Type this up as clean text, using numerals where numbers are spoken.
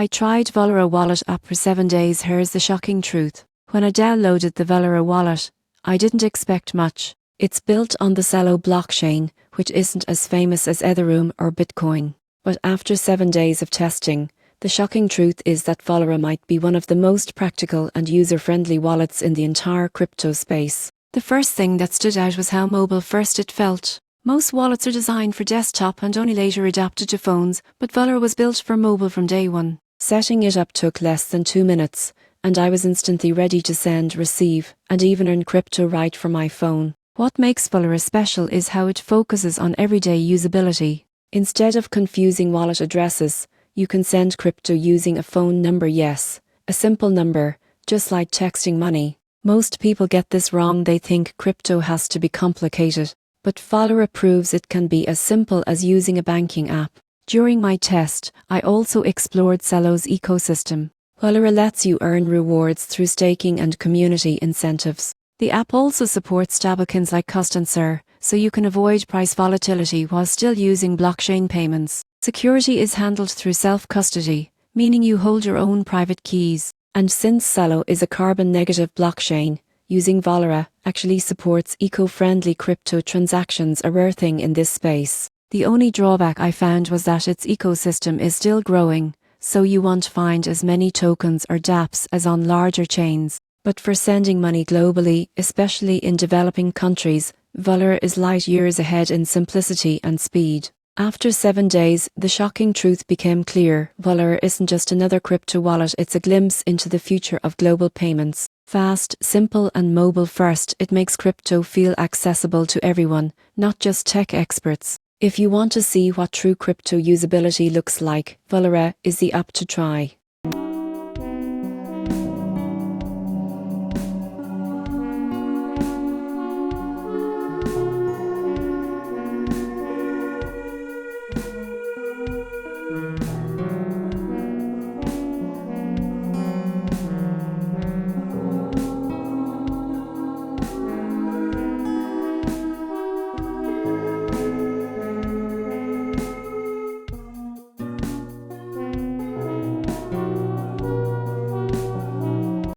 I tried Valora wallet app for 7 days. Here's the shocking truth. When I downloaded the Valora wallet, I didn't expect much. It's built on the Celo blockchain, which isn't as famous as Ethereum or Bitcoin. But after 7 days of testing, the shocking truth is that Valora might be one of the most practical and user-friendly wallets in the entire crypto space. The first thing that stood out was how mobile-first it felt. Most wallets are designed for desktop and only later adapted to phones, but Valora was built for mobile from day one. Setting it up took less than 2 minutes, and I was instantly ready to send, receive, and even earn crypto right from my phone. What makes Valora special is how it focuses on everyday usability. Instead of confusing wallet addresses, you can send crypto using a phone number, a simple number, just like texting money. Most people get this wrong. They think crypto has to be complicated. But Valora proves it can be as simple as using a banking app. During my test, I also explored Celo's ecosystem. Valora lets you earn rewards through staking and community incentives. The app also supports stablecoins like Custansur, so you can avoid price volatility while still using blockchain payments. Security is handled through self-custody, meaning you hold your own private keys. And since Celo is a carbon-negative blockchain, using Valora actually supports eco-friendly crypto transactions, a rare thing in this space. The only drawback I found was that its ecosystem is still growing, so you won't find as many tokens or dApps as on larger chains. But for sending money globally, especially in developing countries, Valora is light years ahead in simplicity and speed. After 7 days, the shocking truth became clear. Valora isn't just another crypto wallet, it's a glimpse into the future of global payments. Fast, simple and mobile first, it makes crypto feel accessible to everyone, not just tech experts. If you want to see what true crypto usability looks like, Valora is the app to try.